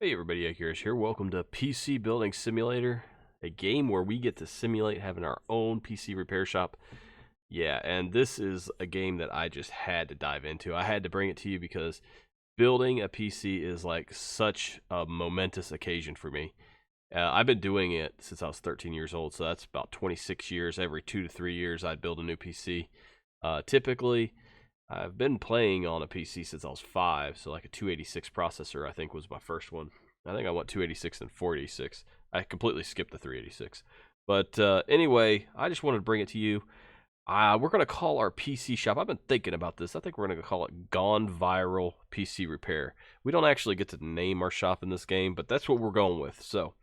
Hey everybody, Akira's here. Welcome to PC Building Simulator, a game where we get to simulate having our own PC repair shop. Yeah, and this is a game that I just had to dive into. I had to bring it to you because building a PC is like such a momentous occasion for me. I've been doing it since I was 13 years old, so that's about 26 years. Every 2 to 3 years, I'd build a new PC. Typically, I've been playing on a PC since I was 5, so like a 286 processor I think was my first one. I think I went 286 and 486. I completely skipped the 386. But anyway, I just wanted to bring it to you. We're going to call our PC shop, I've been thinking about this, I think we're going to call it Gone Viral PC Repair. We don't actually get to name our shop in this game, but that's what we're going with. So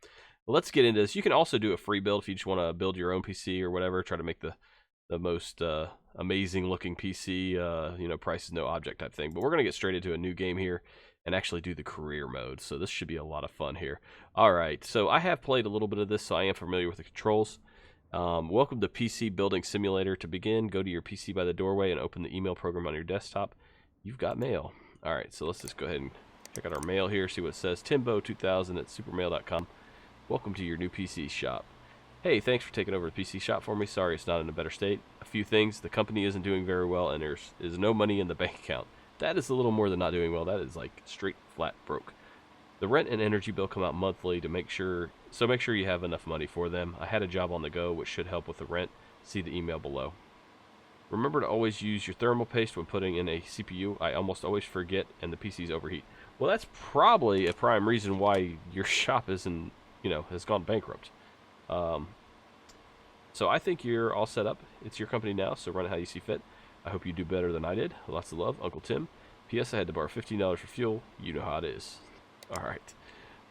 let's get into this. You can also do a free build if you just want to build your own PC or whatever, try to make the most amazing looking PC, price is no object type thing. But we're going to get straight into a new game here and actually do the career mode. So this should be a lot of fun here. All right, so I have played a little bit of this, so I am familiar with the controls. Welcome to PC Building Simulator. To begin, go to your PC by the doorway and open the email program on your desktop. You've got mail. All right, so let's just go ahead and check out our mail here, see what it says. Timbo2000@supermail.com. Welcome to your new PC shop. Hey, thanks for taking over the PC shop for me. Sorry it's not in a better state. A few things. The company isn't doing very well, and there is no money in the bank account. That is a little more than not doing well. That is like straight flat broke. The rent and energy bill come out monthly to make sure you have enough money for them. I had a job on the go, which should help with the rent. See the email below. Remember to always use your thermal paste when putting in a CPU. I almost always forget, and the PCs overheat. Well, that's probably a prime reason why your shop isn't, has gone bankrupt. So I think you're all set up. It's your company now, so run it how you see fit. I hope you do better than I did. Lots of love, Uncle Tim. P.S. I had to borrow $15 for fuel. You know how it is. All right.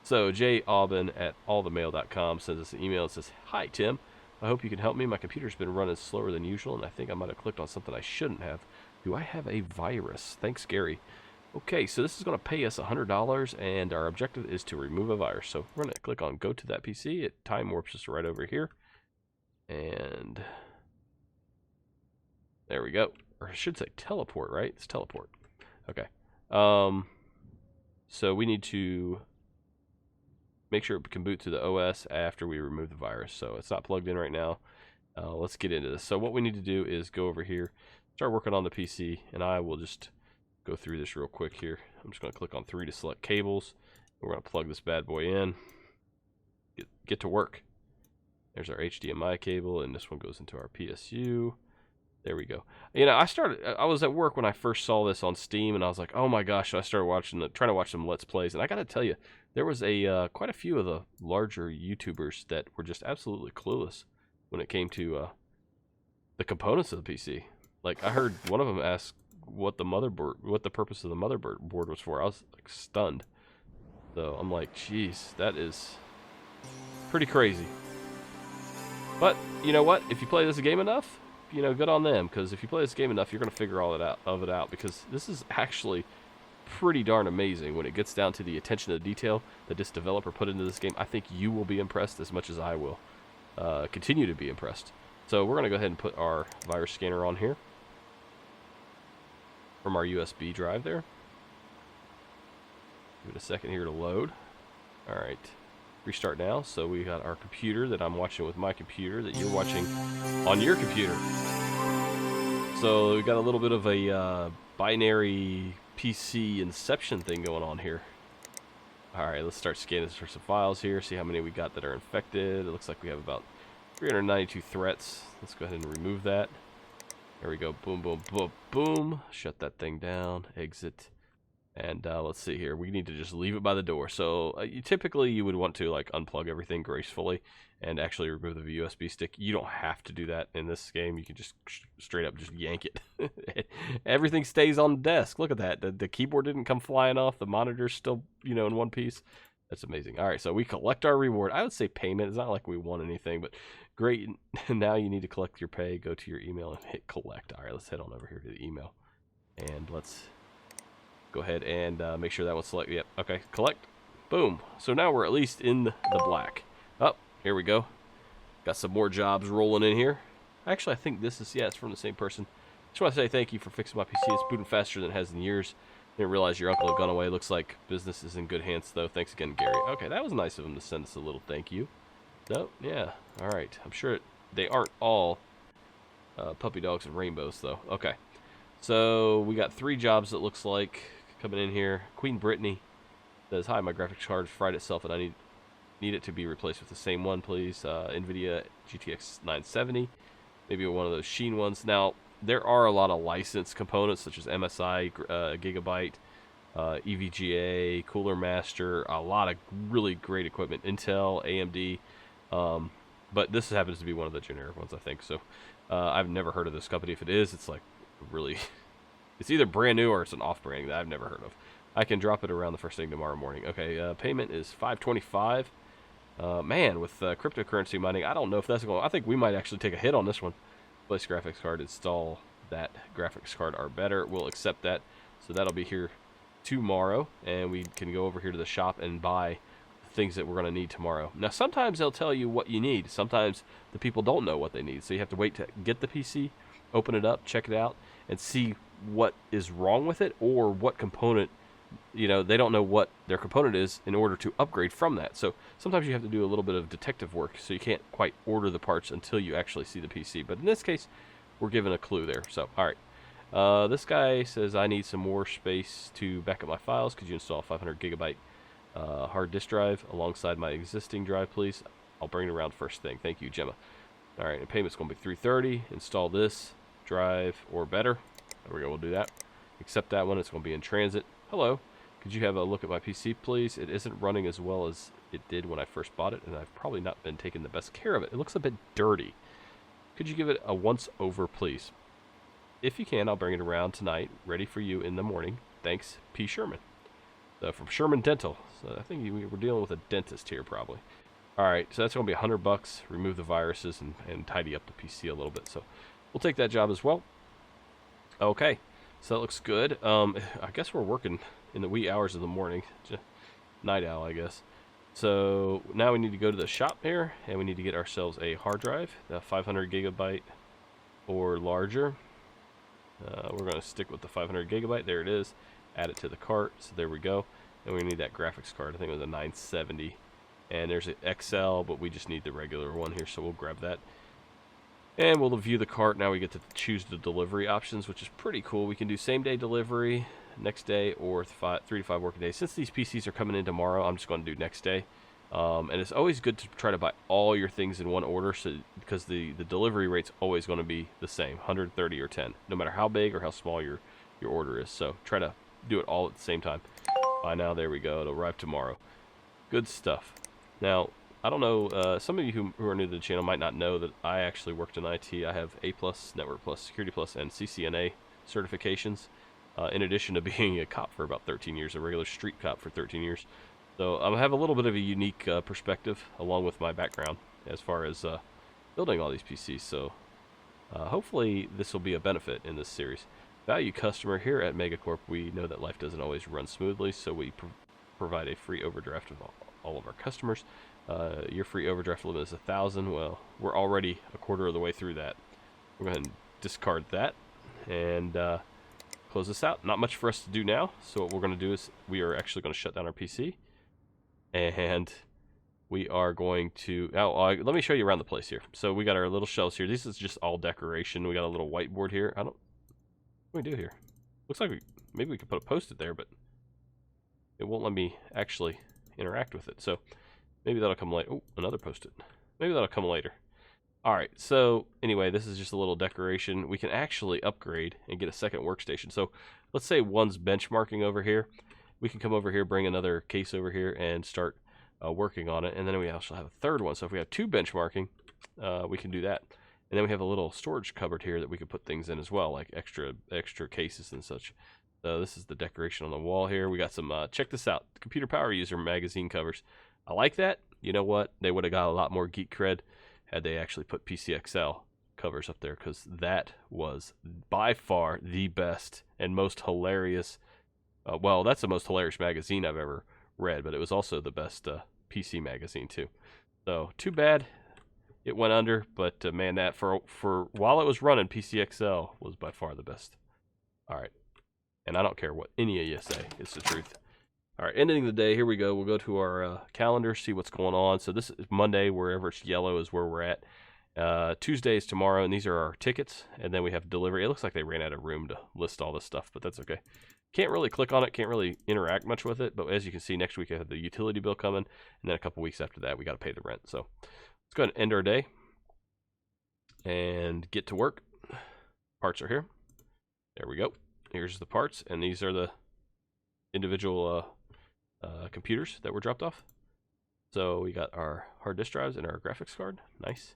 So jaubin@allthemail.com sends us an email and says, "Hi, Tim. I hope you can help me. My computer's been running slower than usual, and I think I might have clicked on something I shouldn't have. Do I have a virus? Thanks, Gary." Okay, so this is going to pay us $100, and our objective is to remove a virus. So we're going to click on Go to that PC. It time warps us right over here. And there we go. Or I should say teleport, right? It's teleport. Okay. So we need to make sure it can boot to the OS after we remove the virus. So it's not plugged in right now. Let's get into this. So what we need to do is go over here, start working on the PC, and I will just go through this real quick here. I'm just going to click on 3 to select cables. We're going to plug this bad boy in. Get to work. There's our HDMI cable, and this one goes into our PSU. There we go. I was at work when I first saw this on Steam, and I was like, oh my gosh, so I started trying to watch some Let's Plays, and I gotta tell you, there was quite a few of the larger YouTubers that were just absolutely clueless when it came to the components of the PC. Like, I heard one of them ask what the purpose of the motherboard was for. I was like stunned. So I'm like, geez, that is pretty crazy. But you know what? If you play this game enough, good on them. Because if you play this game enough, you're going to figure all of it out. Because this is actually pretty darn amazing when it gets down to the attention to detail that this developer put into this game. I think you will be impressed as much as I will. Continue to be impressed. So we're going to go ahead and put our virus scanner on here from our USB drive there. Give it a second here to load. All right. Restart now. So we got our computer that I'm watching with my computer that you're watching on your computer. So we got a little bit of a binary PC inception thing going on here. Alright, let's start scanning for some files here, see how many we got that are infected. It looks like we have about 392 threats. Let's go ahead and remove that. There we go. Boom, boom, boom, boom. Shut that thing down. Exit. And let's see here. We need to just leave it by the door. So typically you would want to like unplug everything gracefully and actually remove the USB stick. You don't have to do that in this game. You can just straight up just yank it. Everything stays on the desk. Look at that. The keyboard didn't come flying off. The monitor's still, in one piece. That's amazing. All right, so we collect our reward. I would say payment. It's not like we won anything, but great. Now you need to collect your pay. Go to your email and hit collect. All right, let's head on over here to the email. And let's go ahead and make sure that one's selected. Yep. Okay. Collect. Boom. So now we're at least in the black. Oh, here we go. Got some more jobs rolling in here. Actually, I think this is, it's from the same person. Just want to say thank you for fixing my PC. It's booting faster than it has in years. Didn't realize your uncle had gone away. Looks like business is in good hands, though. Thanks again, Gary. Okay, that was nice of him to send us a little thank you. No, yeah, all right. I'm sure they aren't all puppy dogs and rainbows, though. Okay, so we got 3 jobs, it looks like, coming in here. Queen Brittany says, hi, my graphics card fried itself, and I need it to be replaced with the same one, please. NVIDIA GTX 970, maybe one of those Sheen ones. Now, there are a lot of licensed components, such as MSI, Gigabyte, EVGA, Cooler Master, a lot of really great equipment, Intel, AMD, but this happens to be one of the generic ones, I think. So I've never heard of this company. If it is, it's like really, it's either brand new or it's an off-branding that I've never heard of. I can drop it around the first thing tomorrow morning. Okay, payment is $525. Man, with cryptocurrency mining, I don't know if that's going. I think we might actually take a hit on this one. Place graphics card, install that graphics card are better. We'll accept that. So that'll be here tomorrow, and we can go over here to the shop and buy things that we're going to need tomorrow. Now, sometimes they'll tell you what you need. Sometimes the people don't know what they need, so you have to wait to get the PC, open it up, check it out, and see what is wrong with it or what component. You know, they don't know what their component is in order to upgrade from that. So sometimes you have to do a little bit of detective work, so you can't quite order the parts until you actually see the PC. But in this case, we're given a clue there. So, all right. This guy says, I need some more space to back up my files. Could you install a 500 gigabyte hard disk drive alongside my existing drive, please? I'll bring it around first thing. Thank you, Gemma. All right, and payment's going to be $330. Install this drive or better. There we go. We'll do that. Accept that one. It's going to be in transit. Hello. Could you have a look at my PC, please? It isn't running as well as it did when I first bought it, and I've probably not been taking the best care of it. It looks a bit dirty. Could you give it a once-over, please? If you can, I'll bring it around tonight, ready for you in the morning. Thanks, P. Sherman. From Sherman Dental. So I think we're dealing with a dentist here, probably. All right, so that's going to be $100. Remove the viruses and tidy up the PC a little bit. So we'll take that job as well. Okay, so that looks good. I guess we're working in the wee hours of the morning. Night owl, I guess. So now we need to go to the shop here, and we need to get ourselves a hard drive, the 500 gigabyte or larger. We're going to stick with the 500 gigabyte. There it is. Add it to the cart. So there we go. And we need that graphics card. I think it was a 970. And there's an XL, but we just need the regular one here, so we'll grab that. And we'll view the cart. Now we get to choose the delivery options, which is pretty cool. We can do same-day delivery, next day, or 3 to 5 working days. Since these PCs are coming in tomorrow, I'm just going to do next day. And it's always good to try to buy all your things in one order, because the delivery rate's always going to be the same, 130 or 10, no matter how big or how small your order is. So try to do it all at the same time. By now, there we go. It'll arrive tomorrow. Good stuff. Now, I don't know, some of you who are new to the channel might not know that I actually worked in IT. I have A+, Network Plus, Security Plus, and CCNA certifications, in addition to being a cop for about 13 years, a regular street cop for 13 years. So I have a little bit of a unique perspective along with my background as far as building all these PCs. So hopefully this will be a benefit in this series. Value customer here at Megacorp. We know that life doesn't always run smoothly, so we provide a free overdraft of all of our customers. Your free overdraft limit is 1,000. Well, we're already a quarter of the way through that. We're going to discard that and close this out. Not much for us to do now, so what we're going to do is we are actually going to shut down our PC, and we are going to let me show you around the place here. So we got our little shelves here. This is just all decoration. We got a little whiteboard here. What do we do here? Looks like maybe we could put a post-it there, but it won't let me actually interact with it. So maybe that'll come later. Oh, another post-it. Maybe that'll come later. All right, so anyway, this is just a little decoration. We can actually upgrade and get a second workstation. So let's say one's benchmarking over here. We can come over here, bring another case over here, and start working on it. And then we also have a third one. So if we have 2 benchmarking, we can do that. And then we have a little storage cupboard here that we could put things in as well, like extra cases and such. So this is the decoration on the wall here. We got some, check this out, Computer Power User magazine covers. I like that. You know what? They would have got a lot more geek cred had they actually put PCXL covers up there, because that was by far the best and most hilarious. Well, that's the most hilarious magazine I've ever read, but it was also the best PC magazine too. So too bad it went under, but man, that for while it was running, PCXL was by far the best. All right. And I don't care what any of you say. It's the truth. All right, ending the day. Here we go. We'll go to our calendar, see what's going on. So this is Monday. Wherever it's yellow is where we're at. Tuesday is tomorrow, and these are our tickets. And then we have delivery. It looks like they ran out of room to list all this stuff, but that's okay. Can't really click on it. Can't really interact much with it. But as you can see, next week I have the utility bill coming. And then a couple weeks after that, we got to pay the rent. So let's go ahead and end our day and get to work. Parts are here. There we go. Here's the parts, and these are the individual computers that were dropped off. So we got our hard disk drives and our graphics card. Nice.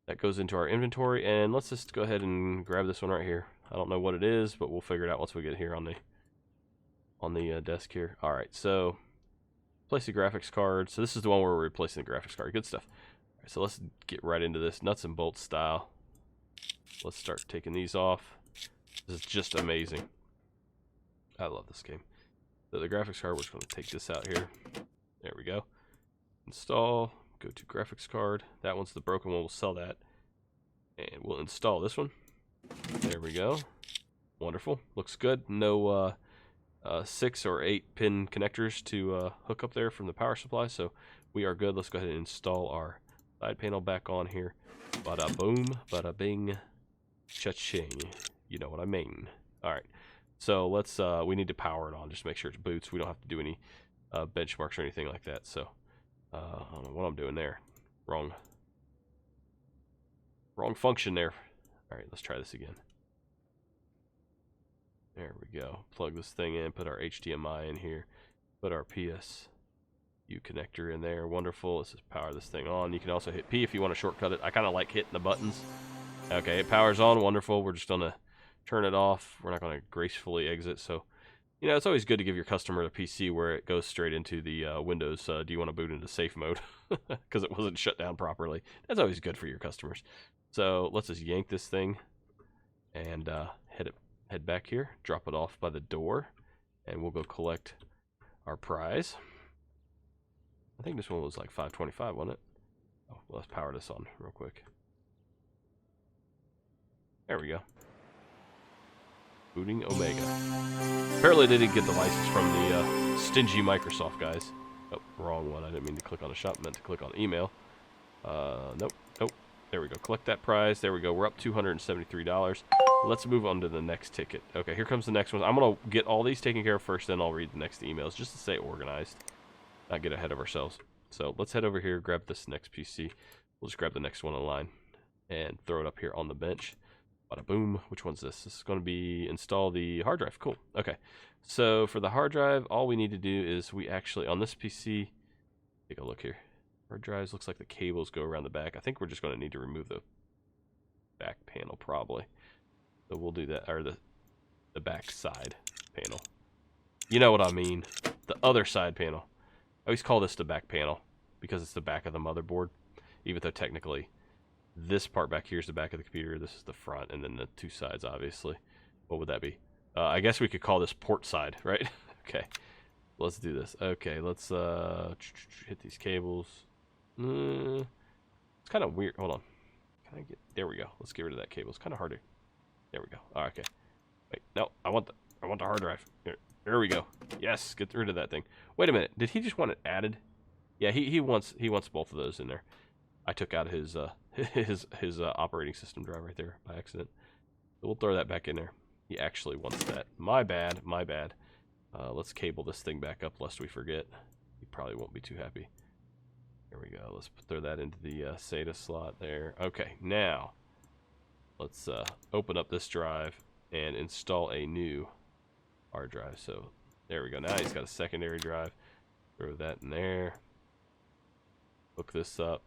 That goes into our inventory, and let's just go ahead and grab this one right here. I don't know what it is, but we'll figure it out once we get here on the desk here. All right, so place the graphics card. So this is the one where we're replacing the graphics card. Good stuff. All right, so let's get right into this nuts and bolts style. Let's start taking these off. This is just amazing. I love this game. So the graphics card, we're just going to take this out here. There we go. Install. Go to graphics card. That one's the broken one. We'll sell that. And we'll install this one. There we go. Wonderful. Looks good. No 6 or 8 pin connectors to hook up there from the power supply. So we are good. Let's go ahead and install our side panel back on here. Bada boom. Bada bing. Cha-ching. You know what I mean. All right. So let's, we need to power it on. Just make sure it boots. We don't have to do any benchmarks or anything like that. So I don't know what I'm doing there. Wrong function there. All right, let's try this again. There we go. Plug this thing in, put our HDMI in here, put our PSU connector in there. Wonderful. Let's just power this thing on. You can also hit P if you want to shortcut it. I kind of like hitting the buttons. Okay, it powers on. Wonderful. We're just going to turn it off. We're not going to gracefully exit. So, you know, it's always good to give your customer a PC where it goes straight into the Windows. Do you want to boot into safe mode? Because it wasn't shut down properly. That's always good for your customers. So let's just yank this thing and head back here, drop it off by the door, and we'll go collect our prize. I think this one was like $5.25, wasn't it? Oh, well, let's power this on real quick. There we go. Booting Omega. Apparently they didn't get the license from the stingy Microsoft guys. Oh, wrong one. I didn't mean to click on the shop. I meant to click on email. Nope. There we go. Collect that prize. There we go. We're up $273. Let's move on to the next ticket. Okay, here comes the next one. I'm going to get all these taken care of first, then I'll read the next emails just to stay organized. Not get ahead of ourselves. So let's head over here, grab this next PC. We'll just grab the next one in line and throw it up here on the bench. Bada boom. Which one's this? This is going to be install the hard drive. Cool. Okay. So for the hard drive, all we need to do is we actually, on this PC, take a look here. Hard drives, looks like the cables go around the back. I think we're just going to need to remove the back panel probably. So we'll do that, or the back side panel. You know what I mean. The other side panel. I always call this the back panel because it's the back of the motherboard, even though technically this part back here is the back of the computer. This is the front, and then the two sides, obviously. What would that be? I guess we could call this port side, right? Okay. Let's do this. Okay, let's hit these cables. It's kind of weird. Hold on. Can I get... There we go. Let's get rid of that cable. It's kind of hard to... There we go. Oh, okay. Wait, no. I want the hard drive. There we go. Yes, get rid of that thing. Wait a minute. Did he just want it added? Yeah, he wants both of those in there. I took out his operating system drive right there by accident. So we'll throw that back in there. He actually wants that. My bad. My bad. Let's cable this thing back up lest we forget. He probably won't be too happy. There we go. Let's throw that into the SATA slot there. Okay, now let's open up this drive and install a new hard drive. So there we go. Now he's got a secondary drive. Throw that in there. Hook this up.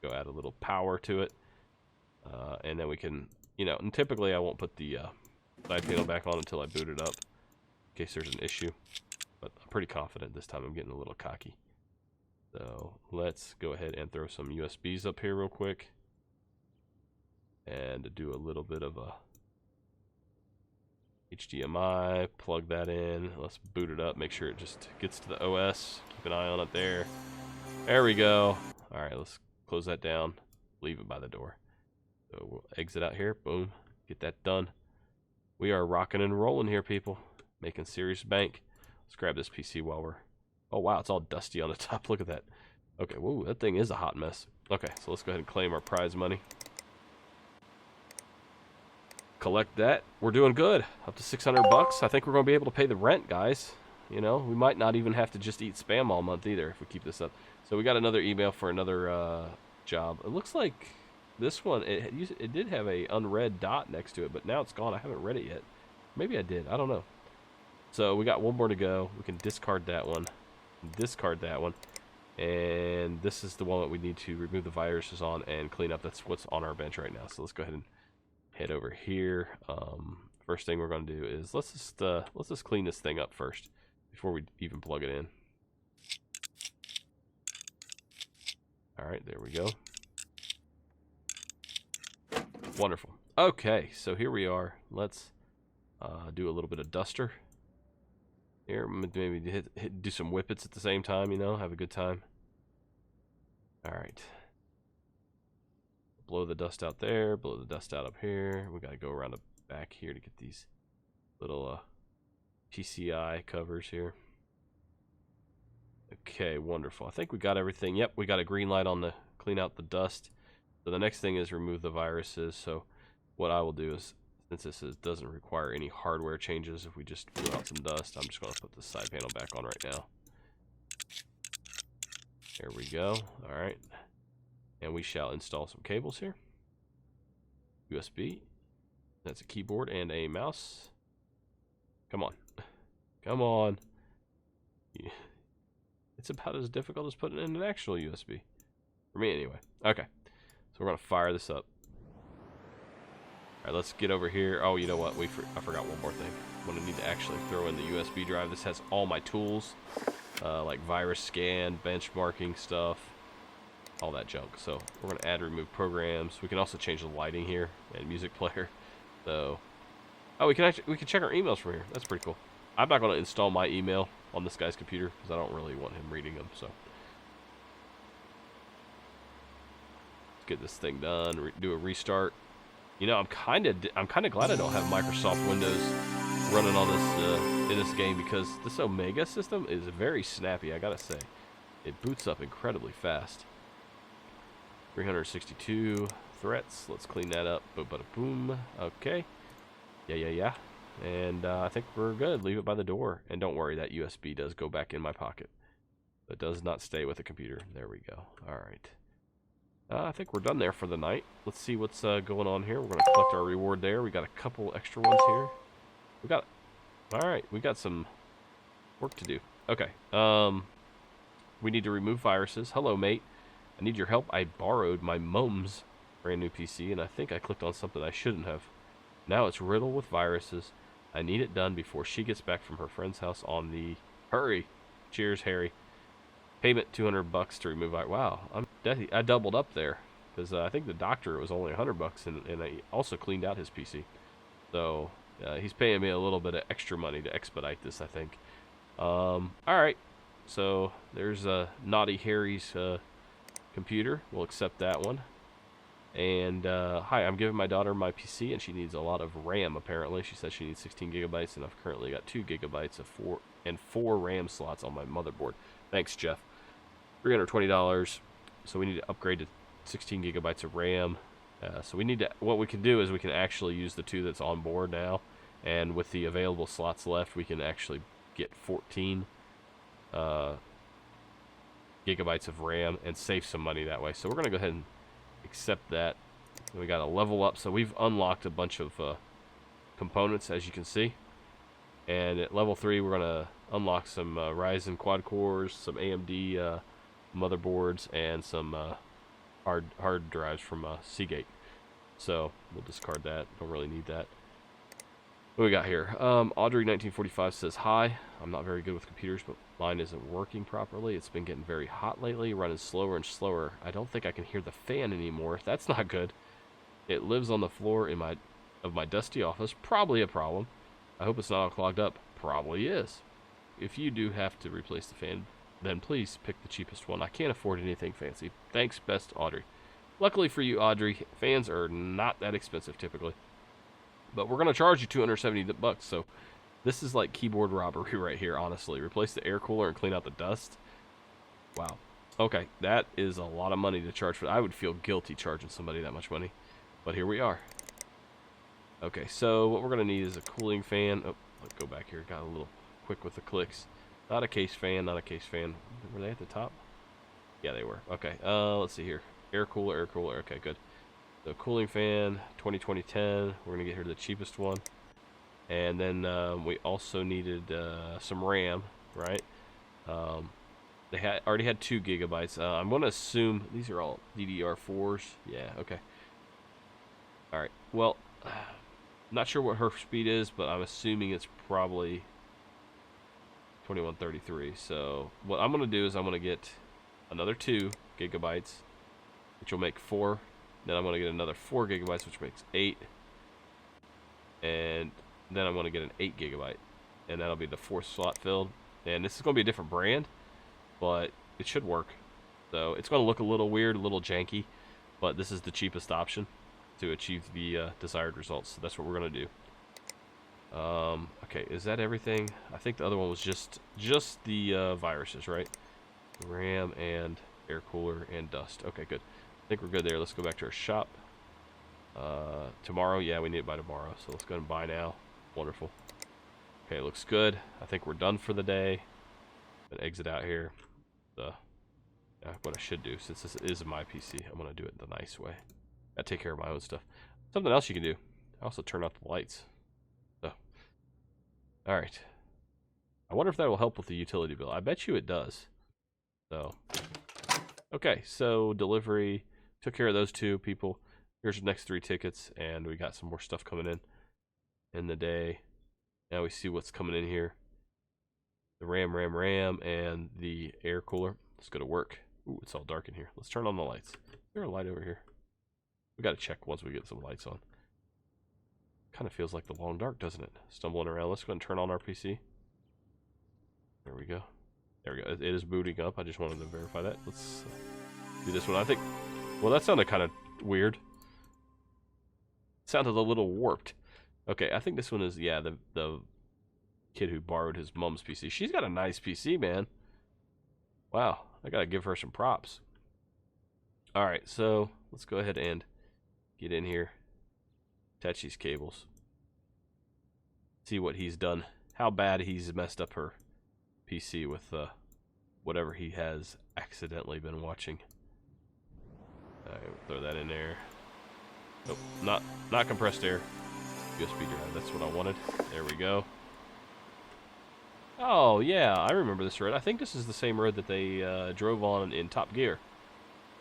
Go add a little power to it. And then we can, you know, and typically I won't put the side panel back on until I boot it up in case there's an issue. But I'm pretty confident this time. I'm getting a little cocky. So let's go ahead and throw some USBs up here real quick. And do a little bit of a HDMI, plug that in. Let's boot it up, make sure it just gets to the OS. Keep an eye on it there. There we go. All right, let's close that down. Leave it by the door. So we'll exit out here. Boom. Get that done. We are rocking and rolling here, people. Making serious bank. Let's grab this PC while we're... Oh, wow, it's all dusty on the top. Look at that. Okay, whoa, that thing is a hot mess. Okay, so let's go ahead and claim our prize money. Collect that. We're doing good. Up to 600 bucks. I think we're going to be able to pay the rent, guys. You know, we might not even have to just eat Spam all month either if we keep this up. So we got another email for another job. It looks like this one, it did have a unread dot next to it, but now it's gone. I haven't read it yet. Maybe I did. I don't know. So we got one more to go. We can discard that one. Discard that one. And this is the one that we need to remove the viruses on and clean up. That's what's on our bench right now. So let's go ahead and head over here. First thing we're going to do is let's just clean this thing up first before we even plug it in. All right, there we go. Wonderful. Okay, so here we are. Let's do a little bit of duster. Here, maybe do some whippets at the same time, you know, have a good time. All right. Blow the dust out there, blow the dust out up here. We got to go around the back here to get these little PCI covers here. Okay, wonderful. I think we got everything. Yep, we got a green light on the clean out the dust. So the next thing is remove the viruses. So what I will do is, since this doesn't require any hardware changes, if we just blew out some dust, I'm just going to put the side panel back on right now. There we go. All right. And we shall install some cables here. USB. That's a keyboard and a mouse. Come on. Come on. Yeah. It's about as difficult as putting in an actual USB. For me, anyway. Okay. So we're going to fire this up. All right, let's get over here. Oh, you know what? I forgot one more thing. I'm going to need to actually throw in the USB drive. This has all my tools, like virus scan, benchmarking stuff, all that junk. So we're going to add remove programs. We can also change the lighting here and music player. So, oh, we can check our emails from here. That's pretty cool. I'm not going to install my email on this guy's computer because I don't really want him reading them. So let's get this thing done. Do a restart. You know, I'm kind of glad I don't have Microsoft Windows running on this in this game, because this Omega system is very snappy. I gotta say, it boots up incredibly fast. 362 threats. Let's clean that up. Boom. Okay. Yeah. And I think we're good. Leave it by the door. And don't worry, that USB does go back in my pocket. It does not stay with the computer. There we go. All right. I think we're done there for the night. Let's see what's going on here. We're going to collect our reward there. We got a couple extra ones here. All right, we got some work to do. Okay. We need to remove viruses. Hello, mate. I need your help. I borrowed my mom's brand new PC, and I think I clicked on something I shouldn't have. Now it's riddled with viruses. I need it done before she gets back from her friend's house on the... Hurry. Cheers, Harry. Payment $200 to remove. Wow, I doubled up there, because I think the doctor was only $100, and I also cleaned out his PC. So he's paying me a little bit of extra money to expedite this, I think. All right, so there's Naughty Harry's computer. We'll accept that one. And hi, I'm giving my daughter my PC, and she needs a lot of RAM. Apparently, she says she needs 16 gigabytes, and I've currently got 2 gigabytes of 4 RAM slots on my motherboard. Thanks, Jeff. $320. So we need to upgrade to 16 gigabytes of RAM. So we need to, what we can do is we can actually use the 2 that's on board now, and with the available slots left, we can actually get 14 gigabytes of RAM and save some money that way. So we're going to go ahead and accept that. And we got to level up. So we've unlocked a bunch of components, as you can see. And at level 3, we're going to unlock some Ryzen quad cores, some AMD motherboards, and some hard drives from Seagate. So we'll discard that. Don't really need that. What we got here? Audrey1945 says, hi. I'm not very good with computers, but mine isn't working properly. It's been getting very hot lately, running slower and slower. I don't think I can hear the fan anymore. That's not good. It lives on the floor of my dusty office. Probably a problem. I hope it's not all clogged up. Probably is. If you do have to replace the fan, then please pick the cheapest one. I can't afford anything fancy. Thanks, best Audrey. Luckily for you, Audrey, fans are not that expensive typically. But we're gonna charge you $270. So this is like keyboard robbery right here. Honestly, replace the air cooler and clean out the dust. Wow. Okay, that is a lot of money to charge for. I would feel guilty charging somebody that much money, but here we are. Okay, so what we're gonna need is a cooling fan. Oh, let's go back here. Got a little quick with the clicks. Not a case fan. Not a case fan. Were they at the top? Yeah, they were. Okay. Let's see here. Air cooler. Air cooler. Okay, good. The cooling fan. 2010. We're gonna get here the cheapest one. And then we also needed some RAM, right? They already had 2 gigabytes. I'm going to assume these are all DDR4s. Yeah, okay. All right. Well, not sure what her speed is, but I'm assuming it's probably 2133. So what I'm going to do is I'm going to get another 2 gigabytes, which will make 4. Then I'm going to get another 4 gigabytes, which makes 8. And then I'm going to get an 8 gigabyte. And that'll be the 4th slot filled. And this is going to be a different brand, but it should work. So it's going to look a little weird, a little janky, but this is the cheapest option to achieve the desired results. So that's what we're going to do. Okay, is that everything? I think the other one was just the viruses, right? RAM and air cooler and dust. Okay, good. I think we're good there. Let's go back to our shop. Tomorrow, yeah, we need it by tomorrow. So let's go ahead and buy now. Wonderful. Okay, looks good. I think we're done for the day. I'm gonna exit out here. What I should do, since this is my PC, I'm gonna do it the nice way. I take care of my own stuff. Something else you can do. I also turn off the lights. So, all right. I wonder if that will help with the utility bill. I bet you it does. So, okay. So delivery took care of those 2 people. Here's the next 3 tickets, and we got some more stuff coming in the day. Now we see what's coming in here. The RAM, and the air cooler. Let's go to work. Ooh, it's all dark in here. Let's turn on the lights. Is there a light over here? We gotta check once we get some lights on. Kind of feels like the long dark, doesn't it? Stumbling around. Let's go ahead and turn on our PC. There we go. There we go. It is booting up. I just wanted to verify that. Let's do this one. I think, well, that sounded kind of weird. It sounded a little warped. Okay, I think this one is, yeah, the kid who borrowed his mom's PC. She's got a nice PC, man. Wow, I gotta give her some props. All right, so let's go ahead and get in here, attach these cables, see what he's done, how bad he's messed up her PC with whatever he has accidentally been watching. All right, we'll throw that in there. Nope, not compressed air. USB drive, that's what I wanted. There we go. Oh, yeah, I remember this road. I think this is the same road that they drove on in Top Gear.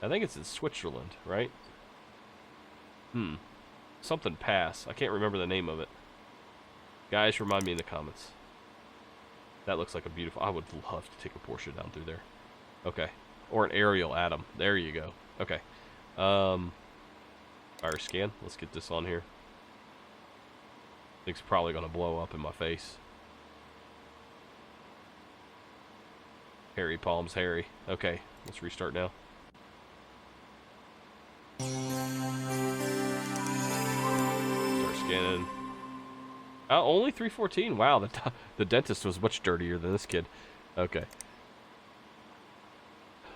I think it's in Switzerland, right? Something Pass. I can't remember the name of it. Guys, remind me in the comments. That looks like a beautiful... I would love to take a Porsche down through there. Okay. Or an aerial Atom. There you go. Okay. Fire scan. Let's get this on here. Thing's probably going to blow up in my face. Hairy palms, hairy. Okay, let's restart now. Start scanning. Only 314. Wow, the dentist was much dirtier than this kid. Okay.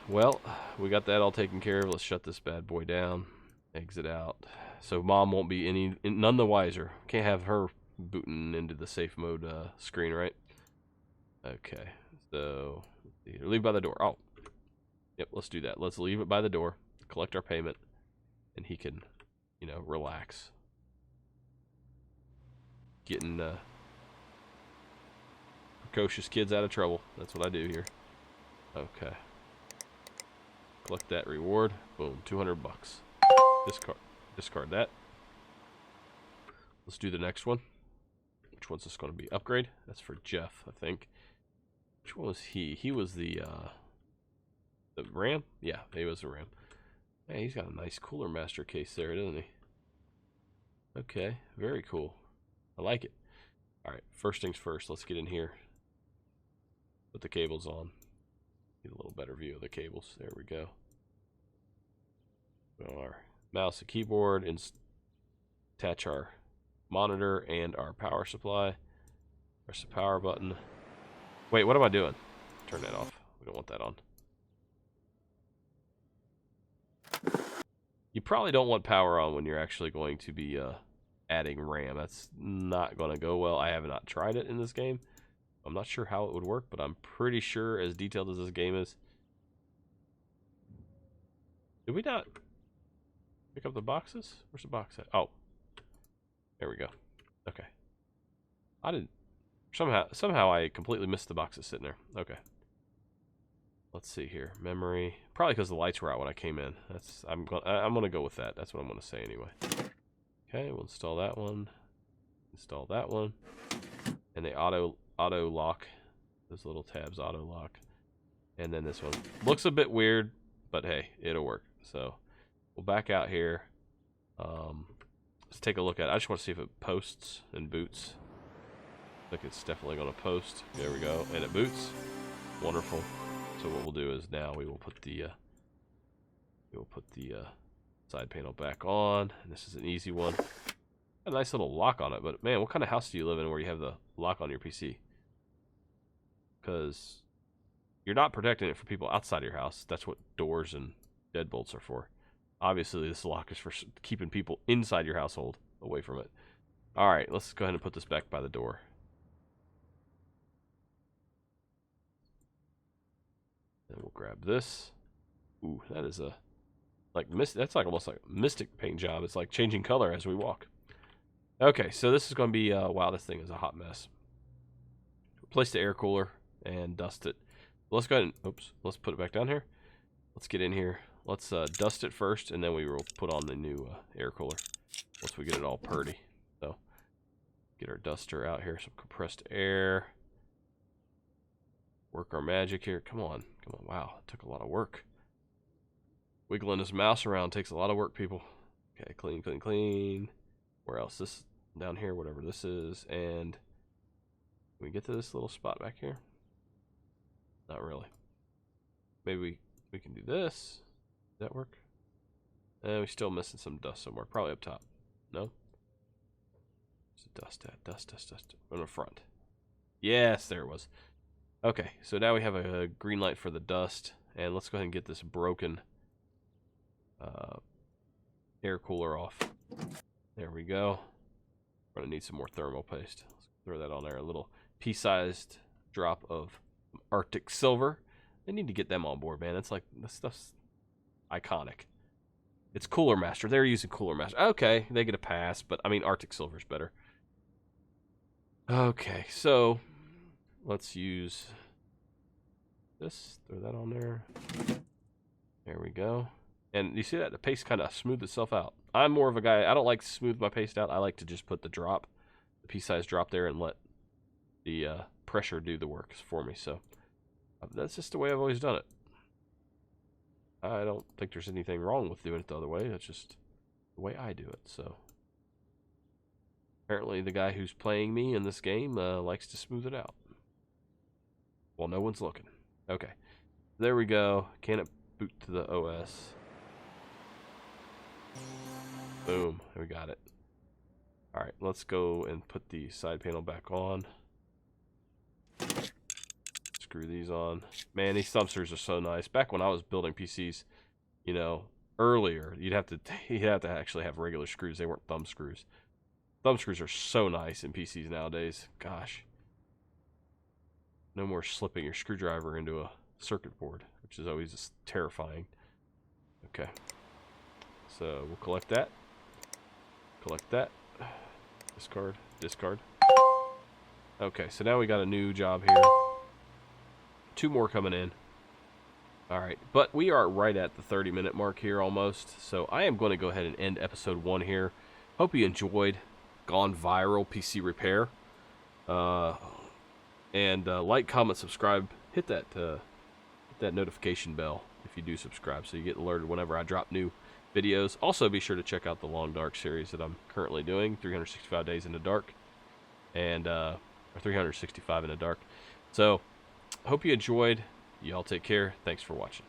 Well, we got that all taken care of. Let's shut this bad boy down. Exit out. So mom won't be none the wiser. Can't have her booting into the safe mode screen, right? Okay. So leave by the door. Oh, yep. Let's do that. Let's leave it by the door. Collect our payment, and he can, you know, relax. Getting precocious kids out of trouble. That's what I do here. Okay. Collect that reward. Boom. $200. Discard that. Let's do the next one. Which one's this going to be? Upgrade? That's for Jeff, I think. Which one was he? He was the RAM? Yeah, he was the RAM. Man, he's got a nice Cooler Master case there, doesn't he? Okay, very cool. I like it. Alright, first things first, let's get in here. Put the cables on. Get a little better view of the cables. There we go. Our mouse and keyboard, and attach our monitor and our power supply. Press the power button. Wait, what am I doing? Turn that off. We don't want that on. You probably don't want power on when you're actually going to be adding RAM. That's not going to go well. I have not tried it in this game. I'm not sure how it would work, but I'm pretty sure, as detailed as this game is. Did we not pick up the boxes? Where's the box at? Oh, there we go. Okay. I didn't. Somehow I completely missed the boxes sitting there. Okay. Let's see here. Memory. Probably because the lights were out when I came in. I'm gonna go with that. That's what I'm gonna say anyway. Okay, we'll install that one. Install that one. And the auto lock. Those little tabs auto lock. And then this one looks a bit weird, but hey, it'll work. So we'll back out here. Let's take a look at it. I just want to see if it posts and boots. I think it's definitely going to post. There we go. And it boots. Wonderful. So what we'll do is now we will put the side panel back on. And this is an easy one. A nice little lock on it. But man, what kind of house do you live in where you have the lock on your PC? Because you're not protecting it for people outside your house. That's what doors and deadbolts are for. Obviously, this lock is for keeping people inside your household away from it. All right, let's go ahead and put this back by the door. Then we'll grab this. Ooh, that is a that's like almost like a mystic paint job. It's like changing color as we walk. Okay, so this is going to be wow, this thing is a hot mess. Replace the air cooler and dust it. Let's go ahead and let's put it back down here. Let's get in here. Let's dust it first, and then we will put on the new air cooler once we get it all purdy. So get our duster out here, some compressed air. Work our magic here. Come on. Wow, it took a lot of work. Wiggling this mouse around takes a lot of work, people. Okay, clean. Where else? This down here, whatever this is. And can we get to this little spot back here? Not really. Maybe we can do this. Does that work? We're still missing some dust somewhere. Probably up top. No? Where's the dust at? Dust. On the front. Yes, there it was. Okay, so now we have a green light for the dust. And let's go ahead and get this broken air cooler off. There we go. We're going to need some more thermal paste. Let's throw that on there. A little pea-sized drop of Arctic silver. They need to get them on board, man. It's like, this stuff's iconic. It's Cooler Master. They're using Cooler Master. Okay, they get a pass, but I mean, Arctic silver's better. Okay, so let's use this. Throw that on there. There we go. And you see that? The paste kind of smoothed itself out. I'm more of a guy, I don't like to smooth my paste out. I like to just put the pea-sized drop there and let the pressure do the work for me. So that's just the way I've always done it. I don't think there's anything wrong with doing it the other way. That's just the way I do it. So apparently the guy who's playing me in this game likes to smooth it out. Well, no one's looking. Okay. There we go. Can it boot to the OS? Boom. We got it. Alright, let's go and put the side panel back on. Screw these on. Man, these thumb screws are so nice. Back when I was building PCs, you know, earlier, you'd have to actually have regular screws. They weren't thumb screws. Thumb screws are so nice in PCs nowadays. Gosh. No more slipping your screwdriver into a circuit board, which is always just terrifying. Okay. So we'll collect that. Collect that. Discard. Okay, so now we got a new job here. 2 more coming in. Alright, but we are right at the 30-minute mark here almost. So I am going to go ahead and end episode 1 here. Hope you enjoyed Gone Viral PC Repair. And like, comment, subscribe. Hit that notification bell if you do subscribe so you get alerted whenever I drop new videos. Also, be sure to check out the Long Dark series that I'm currently doing, 365 Days in the Dark, and or 365 in the Dark. So, hope you enjoyed. Y'all take care. Thanks for watching.